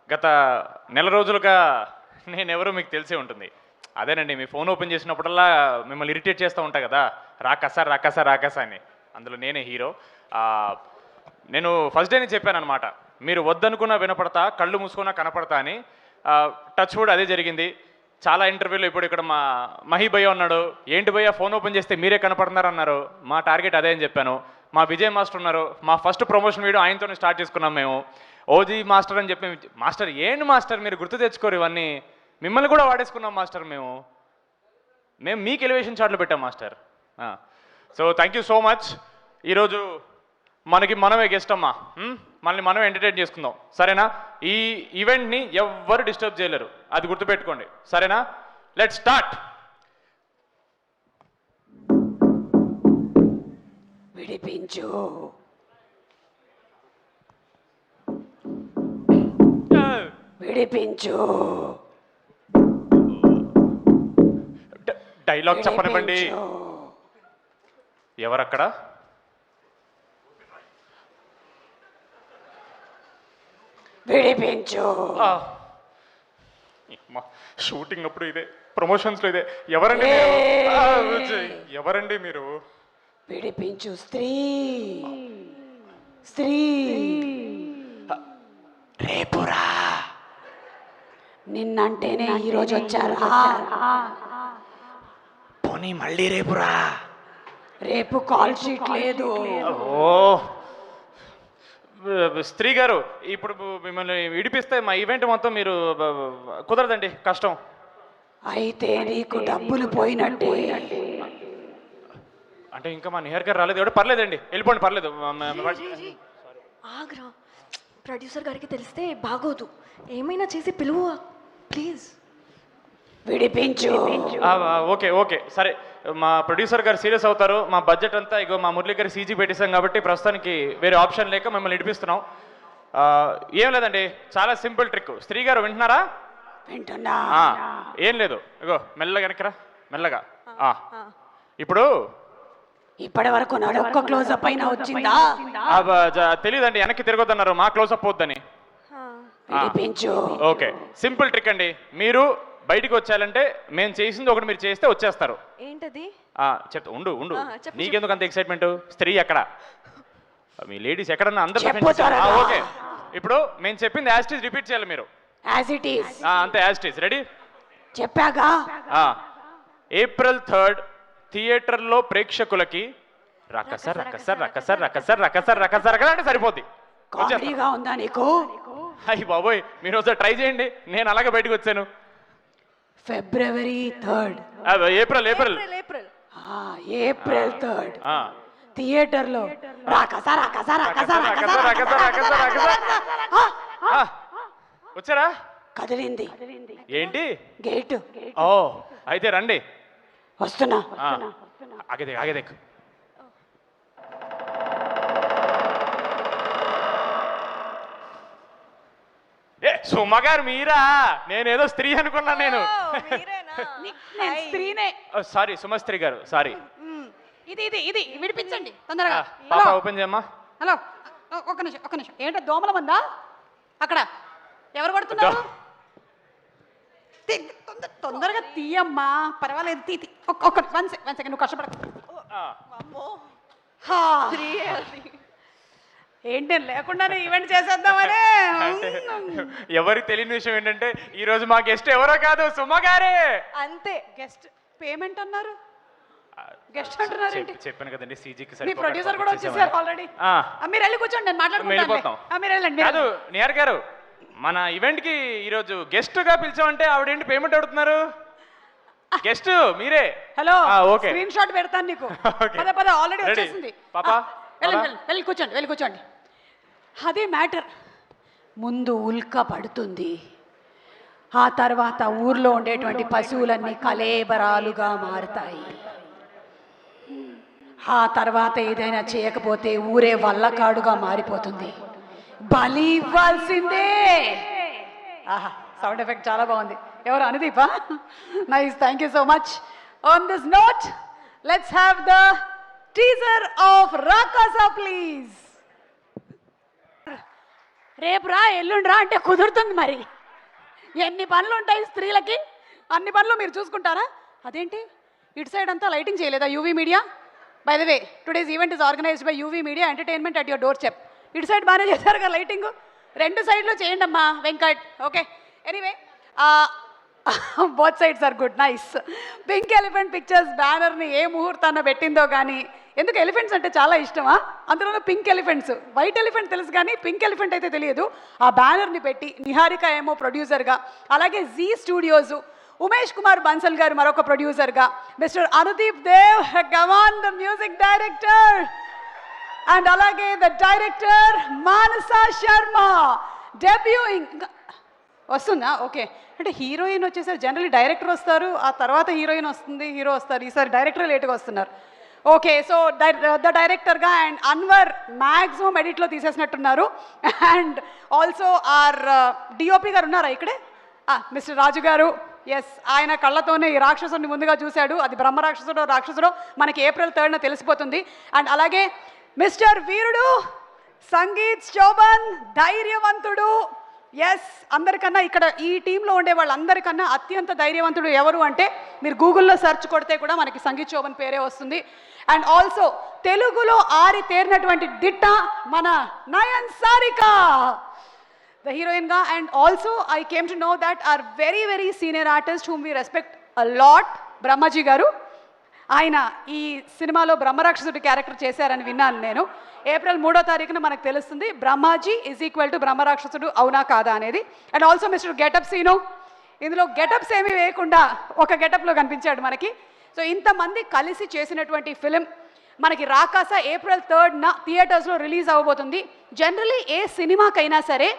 గత నెల రోజులుగా నేనెవరో మీకు తెలిసే ఉంటుంది. అదేనండి, మీ ఫోన్ ఓపెన్ చేసినప్పుడల్లా మిమ్మల్ని ఇరిటేట్ చేస్తూ ఉంటా కదా, రాకసా రాకసా రాకసా అని. అందులో నేనే హీరో. నేను ఫస్ట్ డేనే చెప్పానమాట, మీరు వద్దనుకున్నా వినపడతా, కళ్ళు మూసుకున్నా కనపడతా అని. టచ్ వుడ్ అదే జరిగింది. చాలా ఇంటర్వ్యూలో ఇప్పుడు ఇక్కడ మా మహి భయ్య ఉన్నాడు. ఏంటి భయ్య ఫోన్ ఓపెన్ చేస్తే మీరే కనపడుతున్నారు అన్నారు. మా టార్గెట్ అదే అని చెప్పాను. మా విజయ్ మాస్టర్ ఉన్నారు. మా ఫస్ట్ ప్రమోషన్ వీడియో ఆయనతోనే స్టార్ట్ చేసుకున్నాం మేము. ఓజీ మాస్టర్ అని చెప్పి, మాస్టర్ ఏంటి మాస్టర్ మీరు గుర్తు తెచ్చుకోరు ఇవన్నీ, మిమ్మల్ని కూడా వాడేసుకున్నాం మాస్టర్. మేము మీకు ఎలివేషన్ చార్ట్లు పెట్టాం master. So thank you so much. ఈరోజు మనమే గెస్ట్ అమ్మా, మనల్ని మనమే ఎంటర్టైన్ చేసుకుందాం, సరేనా? ఈ ఈవెంట్ని ఎవ్వరు డిస్టర్బ్ చేయలేరు, అది గుర్తుపెట్టుకోండి, సరేనా? Let's start. విడిపించు, విడిపించు. డైలాగ్ చెప్పనివ్వండి. ఎవరక్కడ? విడిపించు. షూటింగ్ అప్పుడు ఇదే, ప్రమోషన్స్లో ఇదే. ఎవరండి ఎవరండి మీరు? విడిపించు. స్త్రీ స్త్రీ రేపురా. నిన్నంటేనే ఈరోజు వచ్చారా? పోనీ మళ్ళీ రేపురా. రేపు కాల్ షీట్ లేదు. ఓ స్త్రీ గారు, ఇప్పుడు మిమ్మల్ని విడిపిస్తే మా ఈవెంట్ మొత్తం మీరు కుదరదండి, కష్టం. అయితే నీకు డబ్బులు పోయినట్టే. అంటే ఇంకా మా నిహర్ గారు రాలేదు. ఎవరు పర్లేదండి, వెళ్ళిపోండి, పర్లేదు. ఆగ్రా, ప్రొడ్యూసర్ గారికి తెలిస్తే బాగోదు. ఏమైనా చేసి పిలువు ప్లీజ్. విడిపించు. ఓకే ఓకే సరే, మా ప్రొడ్యూసర్ గారు సీరియస్ అవుతారు. మా బడ్జెట్ అంతా ఇగో మా మురళి గారి సీజీ పెట్టేసాం కాబట్టి ప్రస్తుతానికి వేరే ఆప్షన్ లేక మిమ్మల్ని విడిపిస్తున్నాం. ఏం లేదండి, చాలా సింపుల్ ట్రిక్. స్త్రీ గారు వింటున్నారా? వింటున్నా. ఏం లేదు, ఇగో మెల్లగా వెనకరా, మెల్లగా. ఇప్పుడు ఇప్పటి వరకు ఒక్క క్లోజప్ అయినా వచ్చిందా? తెలీదండి, వెనక్కి తిరగొద్దన్నారు, మా క్లోజప్ వద్దని. విడిపించు. ఓకే, సింపుల్ ట్రిక్ అండి. మీరు బయటికి వచ్చారంటే మేము చేసింది ఒకటి మీరు చేస్తే వచ్చేస్తారు. ఏంటది? చెప్తా, ఉండు ఉండు, నీకెందుకు అంత ఎక్సైట్మెంట్? స్త్రీ ఎక్కడ? మీ లేడీస్ ఎక్కడన్నా అందరూ. ఓకే, ఇప్పుడు మేము చెప్పింది యాజ్ ఇట్ ఈజ్ రిపీట్ చేయాలి మీరు. As it is. అంతే, యాజ్ ఇట్ ఈజ్. రెడీ? చెప్పాగా. April 3rd థియేటర్లో ప్రేక్షకులకి రకస రకస రకస రకస రకస రకస రకస అంటే సరిపోద్ది. కామెడీగా ఉందా నీకు? అయ్యి బాబోయ్, మీరు ఒకసారి ట్రై చేయండి, నేను అలాగే బయటకు వచ్చాను. February 3rd. April April April 3rd థియేటర్లో రాకస రకస రకస రకస రకస రకస రకస. వచ్చారా? కదిలింది. ఏంటి? గేట్. ఓ అయితే రండి. వస్తున్నా. ఆగేదే ఆగేదే. సుమ గారు మీరా? నేనేదో స్త్రీ అనుకున్నా. నేను స్త్రీనే. సారీ, సుమస్త్రీ గారు, సారీ. ఇది ఇది ఇది విడిపించండి తొందరగా. పాప ఓపెన్ చేయమ్మా. హలో, ఒక్క నిమిషం. ఏంటో దోమల మందా అక్కడ? ఎవరు కొడుతున్నారు? తొందరగా తీయమ్మా, పర్వాలేదు, తీ. వన్ సెకండ్, నువ్వు కష్టపడ. ఏంటి లేకుండానే ఈవెంట్ చేసేద్దామనే. ఎవరికి తెలియని విషయం ఏంటంటే ఈ రోజు మా గెస్ట్ ఎవరో కాదు, సుమ గారే. అంతే. గెస్ట్ పేమెంట్ అన్నారు, గెస్ట్ అంటున్నారు. చెప్పాను కదండి, సీజీకి మీ ప్రొడ్యూసర్ కూడా వచ్చేసారు ఆల్రెడీ. మీరు వెళ్ళి కూర్చోండి, నేను మాట్లాడుకుంటాను. మీరు వెళ్ళండి. కాదు నిహార్ గారు, మన ఈవెంట్ కి ఈరోజు గెస్ట్ గా పిలిచామంటే ఆవిడేంటి పేమెంట్ అడుగుతున్నారు? గెస్ట్ మీరే. హలో, ఓకే, స్క్రీన్ షాట్ పెడతాను నీకు. పద ఆల్రెడీ వచ్చేసింది. పాపా వెళ్ళి కూర్చోండి. అదే మ్యాటర్. ముందు ఉల్క పడుతుంది, ఆ తర్వాత ఊర్లో ఉండేటువంటి పశువులన్నీ కలేబరాలుగా మారుతాయి. ఆ తర్వాత ఏదైనా చేయకపోతే ఊరే వల్లకాడుగా మారిపోతుంది. బలి ఇవ్వాల్సిందే. ఆహా, సౌండ్ ఎఫెక్ట్ చాలా బాగుంది. ఎవరు? అనుదీపా? Nice, thank you so much. On this note, let's have the teaser of Rakasa please. రేపు రా ఎల్లుండి రా అంటే కుదురుతుంది మరి. ఎన్ని పనులు ఉంటాయి స్త్రీలకి, అన్ని పనులు మీరు చూసుకుంటారా? అదేంటి ఇటు సైడ్ అంతా లైటింగ్ చేయలేదా UV media? By the way today's event is organized by UV media entertainment at your doorstep. ఇటు సైడ్ బాగానే చేశారు కదా లైటింగ్, 2 సైడ్లో చేయండి అమ్మా Venkat. Okay anyway both sides are good, nice. Pink elephant pictures బ్యానర్ని ఏ ముహూర్తాన పెట్టిందో కానీ, ఎందుకు ఎలిఫెంట్స్ అంటే చాలా ఇష్టమా, అందులోనూ పింక్ ఎలిఫెంట్స్. వైట్ ఎలిఫెంట్ తెలుసు కానీ పింక్ ఎలిఫెంట్ అయితే తెలియదు. ఆ బ్యానర్ని పెట్టి నిహారిక ఏమో ప్రొడ్యూసర్గా, అలాగే జీ స్టూడియోస్ ఉమేష్ కుమార్ బన్సల్ గారు మరొక ప్రొడ్యూసర్గా, మిస్టర్ అనుదీప్ దేవ్ గవాన్ ద మ్యూజిక్ డైరెక్టర్, అండ్ అలాగే the director Manasa Sharma debuting. వస్తుందా? ఓకే. అంటే హీరోయిన్ వచ్చేసరి జనరల్లీ డైరెక్టర్ వస్తారు, ఆ తర్వాత హీరోయిన్ వస్తుంది, హీరో వస్తారు. ఈసారి డైరెక్టర్ లేట్గా వస్తున్నారు. ఓకే, సో ద డైరెక్టర్గా అండ్ అన్వర్ మ్యాక్సిమం ఎడిట్లో తీసేసినట్టున్నారు. అండ్ ఆల్సో ఆర్ డిఓపి గారు ఉన్నారా ఇక్కడే? మిస్టర్ రాజు గారు. ఎస్, ఆయన కళ్ళతోనే ఈ రాక్షసుడిని ముందుగా చూశాడు. అది బ్రహ్మ రాక్షసుడో మనకి April 3rd తెలిసిపోతుంది. అండ్ అలాగే మిస్టర్ వీరుడు సంగీత్ శోభన్, ధైర్యవంతుడు. ఎస్, అందరికన్నా ఇక్కడ ఈ టీంలో ఉండే వాళ్ళందరికన్నా అత్యంత ధైర్యవంతుడు ఎవరు అంటే మీరు గూగుల్లో సెర్చ్ కొడితే కూడా మనకి సంగీత్ శోభన్ పేరే వస్తుంది. అండ్ ఆల్సో తెలుగులో ఆరితేరినటువంటి దిట్ట మన Nayan Sarika the heroine ga. And also I came to know that our very very senior artist whom we respect a lot, Brahmaji గారు, ఆయన ఈ సినిమాలో బ్రహ్మరాక్షసుడి క్యారెక్టర్ చేశారని విన్నాను నేను. April 3వ మనకు తెలుస్తుంది బ్రహ్మాజీ ఈజ్ ఈక్వల్ టు బ్రహ్మరాక్షసుడు అవునా కాదా అనేది. And also mister Getup Seenu, ఇందులో గెటప్స్ ఏమీ వేయకుండా ఒక గెటప్లో కనిపించాడు మనకి. సో ఇంతమంది కలిసి చేసినటువంటి ఫిలిం మనకి రాకాస April 3rd థియేటర్స్లో రిలీజ్ అవ్వబోతుంది. జనరలీ ఏ సినిమాకైనా సరే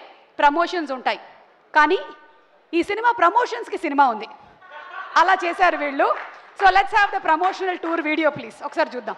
ప్రమోషన్స్ ఉంటాయి, కానీ ఈ సినిమా ప్రమోషన్స్కి సినిమా ఉంది, అలా చేశారు వీళ్ళు. So let's have the promotional tour video please, ఒకసారి చూద్దాం.